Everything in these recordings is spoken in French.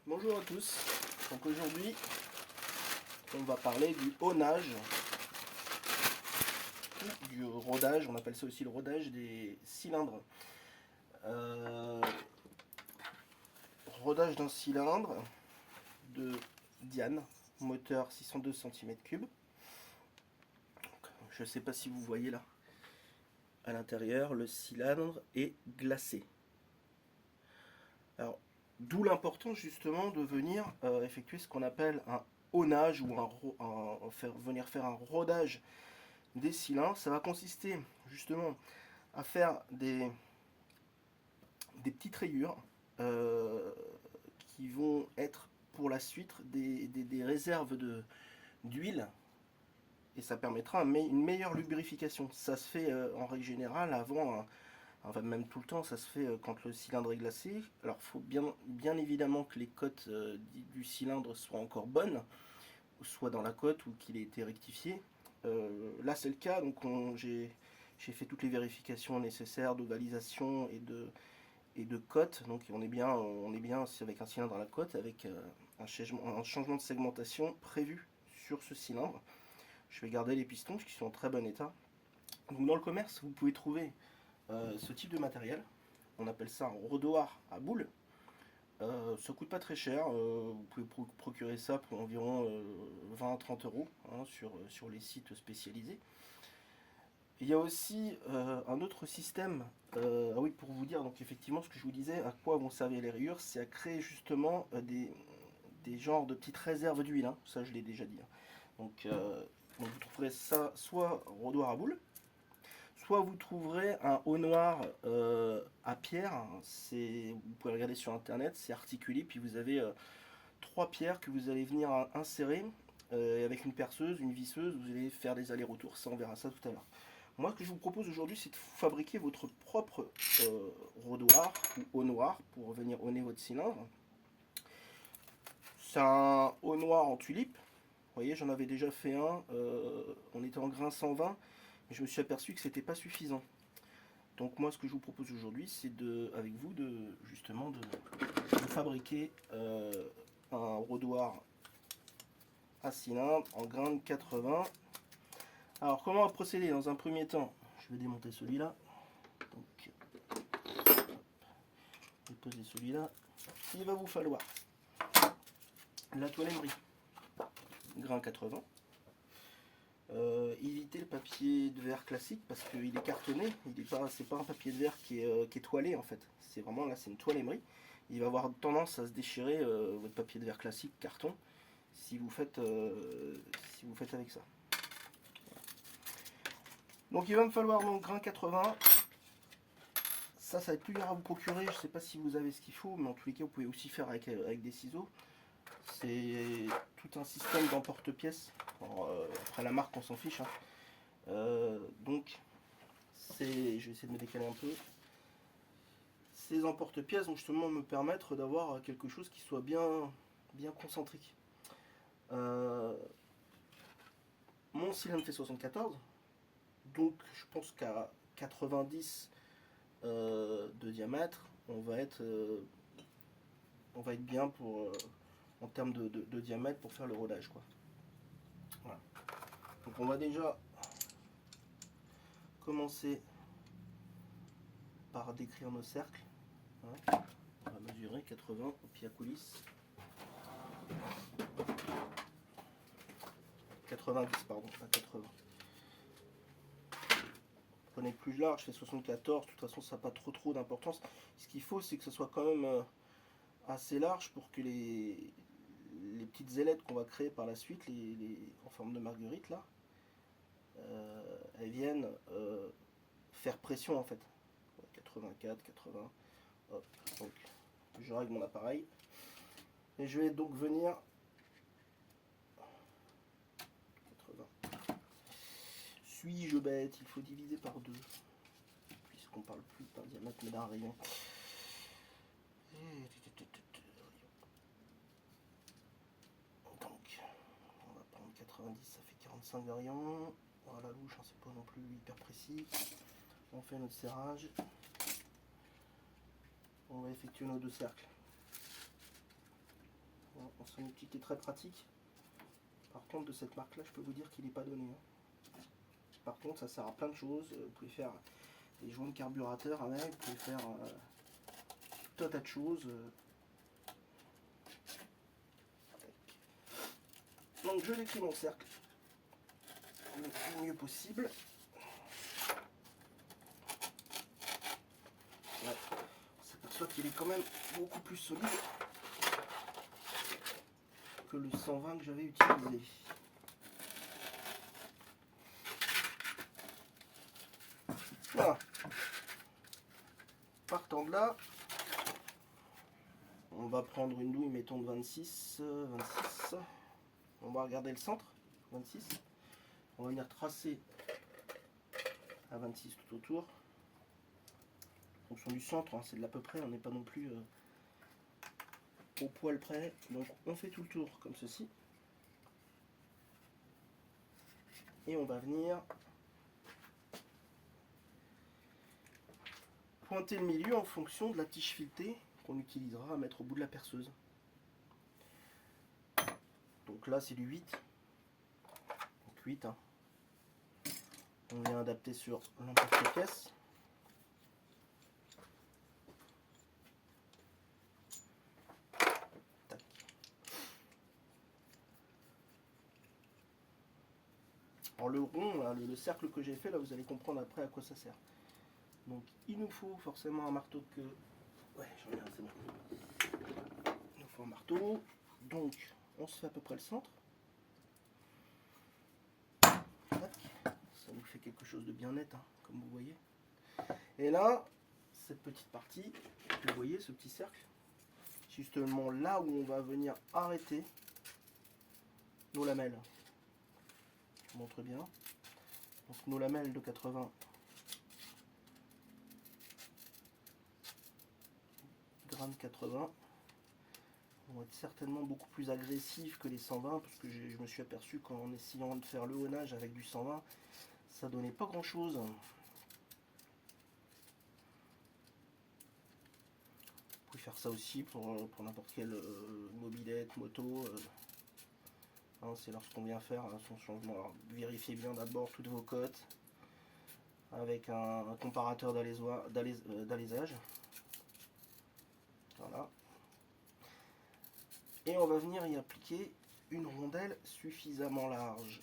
Bonjour à tous. Donc aujourd'hui, on va parler du haunage ou du rodage. On appelle ça aussi le rodage des cylindres. Rodage d'un cylindre de Diane, moteur 602 cm3. Je ne sais pas si vous voyez là. À l'intérieur, le cylindre est glacé. Alors, d'où l'importance justement de venir effectuer ce qu'on appelle un haunage ou venir faire un rodage des cylindres. Ça va consister justement à faire des petites rayures qui vont être pour la suite des réserves d'huile, et ça permettra une meilleure lubrification. Ça se fait en règle générale avant, enfin même tout le temps, ça se fait quand le cylindre est glacé. Alors il faut bien évidemment que les cotes du cylindre soient encore bonnes, soit dans la cote ou qu'il ait été rectifié. Là c'est le cas, donc j'ai fait toutes les vérifications nécessaires d'ovalisation et de cote, donc on est bien avec un cylindre à la cote, avec un changement de segmentation prévu sur ce cylindre. Je vais garder les pistons qui sont en très bon état. Donc dans le commerce, vous pouvez trouver ce type de matériel. On appelle ça un rodoir à boule. Ça coûte pas très cher. Vous pouvez procurer ça pour environ 20 à 30 euros sur les sites spécialisés. Il y a aussi un autre système. Ah oui, pour vous dire, donc effectivement, ce que je vous disais, à quoi vont servir les rayures, c'est à créer justement des genres de petites réserves d'huile. Ça, je l'ai déjà dit. Donc vous trouverez ça soit rodoir à boule, soit vous trouverez un haut noir à pierre. Vous pouvez regarder sur internet, c'est articulé, puis vous avez 3 pierres que vous allez venir insérer avec une perceuse, une visseuse, vous allez faire des allers-retours. Ça, on verra ça tout à l'heure. Moi, ce que je vous propose aujourd'hui, c'est de fabriquer votre propre rodoir ou haut noir pour venir honner votre cylindre. C'est un haut noir en tulipe. Vous voyez, j'en avais déjà fait un, on était en grain 120, mais je me suis aperçu que c'était pas suffisant. Donc moi, ce que je vous propose aujourd'hui, c'est avec vous de fabriquer un rodoir à cylindre en grain de 80. Alors comment on va procéder? Dans un premier temps, je vais démonter celui-là. Donc, je vais poser celui-là. Il va vous falloir la toile émerie, grain 80. Évitez le papier de verre classique parce qu'il est cartonné. C'est pas un papier de verre qui est toilé en fait. C'est vraiment là, c'est une toile émerie. Il va avoir tendance à se déchirer votre papier de verre classique carton si vous faites avec ça. Donc il va me falloir mon grain 80. Ça va être plus dur à vous procurer. Je sais pas si vous avez ce qu'il faut, mais en tous les cas, vous pouvez aussi faire avec des ciseaux. C'est tout un système d'emporte-pièces. Après la marque, on s'en fiche. Donc, je vais essayer de me décaler un peu. Ces emporte-pièces vont justement me permettre d'avoir quelque chose qui soit bien concentrique. Mon cylindre fait 74, donc je pense qu'à 90 de diamètre, on va être bien en termes de diamètre pour faire le rodage, quoi. Voilà. Donc on va déjà commencer par décrire nos cercles. Hein. On va mesurer 80 au pied à coulisse. 90, pardon, pas 80. Prenez le plus large, je fais 74, de toute façon ça n'a pas trop d'importance. Ce qu'il faut, c'est que ce soit quand même assez large pour que les petites ailettes qu'on va créer par la suite, en forme de marguerite là, elles viennent faire pression en fait. 84, 80, hop, donc je règle mon appareil. Et je vais donc venir 80. Suis-je bête? Il faut diviser par 2. Puisqu'on parle plus d'un diamètre mais d'un rayon. Donc, on va prendre 90, ça fait 45 rayons. Voilà, la louche, c'est pas non plus hyper précis. On fait notre serrage. On va effectuer nos 2 cercles. Bon, c'est une utilité très pratique. Par contre, de cette marque-là, je peux vous dire qu'il n'est pas donné. Par contre, ça sert à plein de choses. Vous pouvez faire des joints de carburateur avec, vous pouvez faire tout un tas de choses. Donc je décris mon cercle le mieux possible. Ouais. On s'aperçoit qu'il est quand même beaucoup plus solide que le 120 que j'avais utilisé. Voilà. Partant de là, on va prendre une douille, mettons de 26. On va regarder le centre, 26. On va venir tracer à 26 tout autour. En fonction du centre, hein, c'est de l'à peu près, on n'est pas non plus au poil près. Donc on fait tout le tour comme ceci. Et on va venir pointer le milieu en fonction de la tige filetée qu'on utilisera à mettre au bout de la perceuse. Donc là c'est du 8. Donc 8. Hein. On vient adapter sur n'importe quelle pièce. Tac. Alors le rond, là, le cercle que j'ai fait, là vous allez comprendre après à quoi ça sert. Donc il nous faut forcément un marteau que... Ouais, j'en ai un, c'est bon. Il nous faut un marteau. Donc on se fait à peu près le centre. Ça nous fait quelque chose de bien net, hein, comme vous voyez. Et là, cette petite partie, vous voyez ce petit cercle, justement là où on va venir arrêter nos lamelles. Je vous montre bien. Donc nos lamelles de 80 grammes 80 vont être certainement beaucoup plus agressifs que les 120 parce que je me suis aperçu qu'en essayant de faire le haunage avec du 120, ça donnait pas grand chose. Vous pouvez faire ça aussi pour n'importe quelle mobilette, moto. Hein, c'est lorsqu'on vient faire son changement. Alors, vérifiez bien d'abord toutes vos cotes avec un comparateur d'alésage. Voilà. Et on va venir y appliquer une rondelle suffisamment large.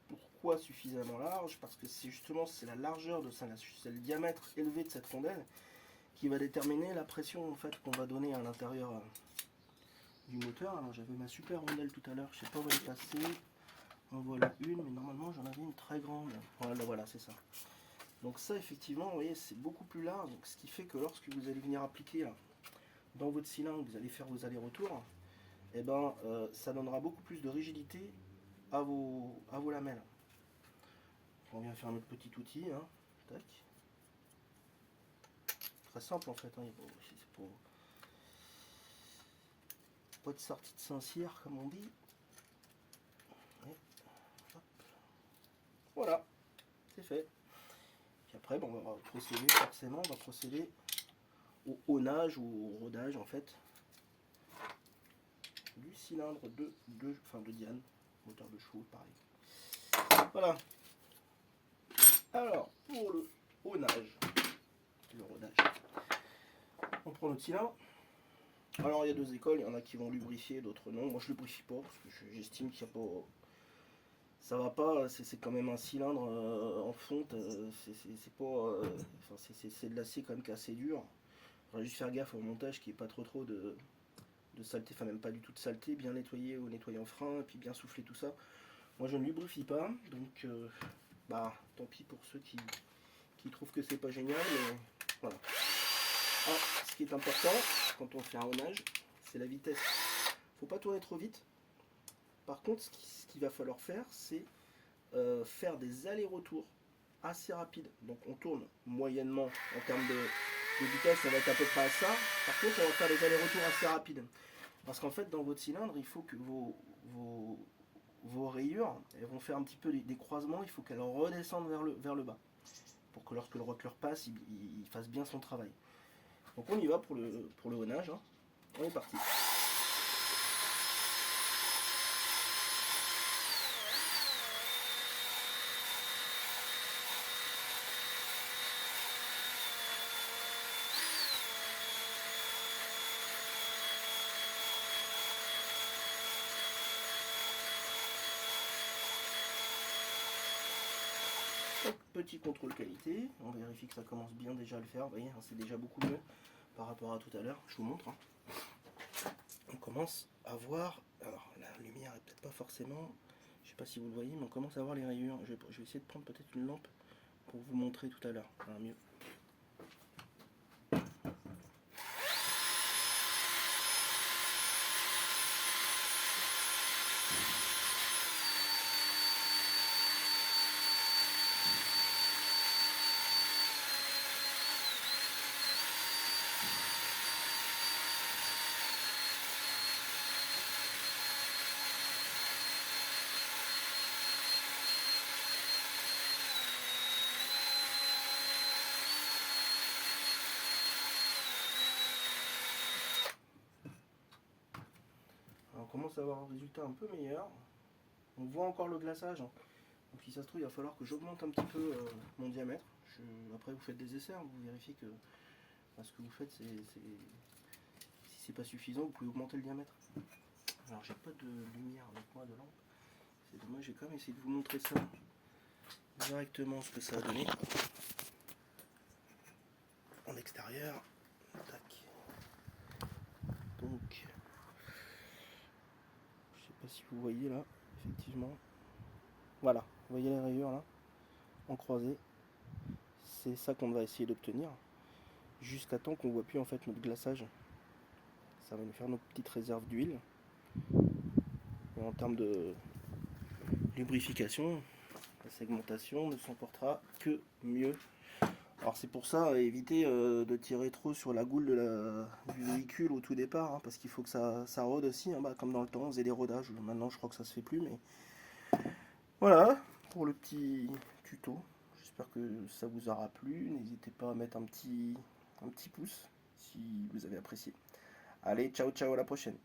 Pourquoi suffisamment large? Parce que c'est justement la largeur de ça, c'est le diamètre élevé de cette rondelle qui va déterminer la pression en fait qu'on va donner à l'intérieur du moteur. Alors j'avais ma super rondelle tout à l'heure, je sais pas où elle est passée. En voilà une, mais normalement j'en avais une très grande. Voilà, c'est ça. Donc ça effectivement, vous voyez, c'est beaucoup plus large, donc ce qui fait que lorsque vous allez venir appliquer là, dans votre cylindre, vous allez faire vos allers-retours, et ben ça donnera beaucoup plus de rigidité à vos lamelles. On vient faire notre petit outil, hein. Tac. Très simple en fait, hein. C'est pas de sortie de Saint-Cyr comme on dit. Ouais. Voilà, c'est fait. Puis après, bon, on va procéder forcément, on va procéder au haunage ou au rodage en fait du cylindre de Diane, moteur de chevaux, pareil. Voilà. Alors, pour le haunage, le rodage, on prend notre cylindre. Alors, il y a deux écoles, il y en a qui vont lubrifier, d'autres non. Moi, je lubrifie pas parce que j'estime qu'il n'y a pas... Ça va pas, c'est quand même un cylindre en fonte, c'est pas... c'est de l'acier quand même qui est assez dur. Il faudra juste faire gaffe au montage qu'il n'y ait pas trop de saleté, enfin même pas du tout de saleté, bien nettoyer au nettoyant frein et puis bien souffler tout ça. Moi je ne lubrifie pas, donc bah tant pis pour ceux qui trouvent que c'est pas génial, mais voilà. Alors, ce qui est important quand on fait un haunage, c'est la vitesse. Faut pas tourner trop vite. Par contre, ce qu'il va falloir faire, c'est faire des allers-retours assez rapides. Donc on tourne moyennement en termes de vitesse, ça va être à peu près à ça. Par contre, on va faire des allers-retours assez rapides. Parce qu'en fait, dans votre cylindre, il faut que vos rayures, elles vont faire un petit peu des croisements, il faut qu'elles redescendent vers le bas. Pour que lorsque le rocleur passe, il fasse bien son travail. Donc on y va pour le haunage. Hein. On est parti. petit contrôle qualité, on vérifie que ça commence bien déjà à le faire, vous voyez, hein, c'est déjà beaucoup mieux par rapport à tout à l'heure, je vous montre. Hein. On commence à voir, alors la lumière est peut-être pas forcément, je sais pas si vous le voyez, mais on commence à voir les rayures. Je vais essayer de prendre peut-être une lampe pour vous montrer tout à l'heure, mieux. On commence à avoir un résultat un peu meilleur. On voit encore le glaçage. Hein. Donc si ça se trouve, il va falloir que j'augmente un petit peu mon diamètre. Après, vous faites des essais, hein, vous vérifiez que ce que vous faites, si c'est pas suffisant, vous pouvez augmenter le diamètre. Alors, j'ai pas de lumière avec moi de lampe. C'est dommage, j'ai quand même essayé de vous montrer ça directement, ce que ça a donné. En extérieur. Tac. Donc, je sais pas si vous voyez là, effectivement. Voilà, vous voyez les rayures là, en croisée. C'est ça qu'on va essayer d'obtenir. Jusqu'à temps qu'on voit plus en fait notre glaçage. Ça va nous faire nos petites réserves d'huile. Et en termes de lubrification, la segmentation ne s'en portera que mieux. Alors c'est pour ça, éviter de tirer trop sur la goule du véhicule au tout départ, hein, parce qu'il faut que ça rôde aussi, hein, comme dans le temps on faisait des rodages. Maintenant je crois que ça se fait plus, mais voilà pour le petit tuto. J'espère que ça vous aura plu. N'hésitez pas à mettre un petit pouce si vous avez apprécié. Allez, ciao ciao, à la prochaine.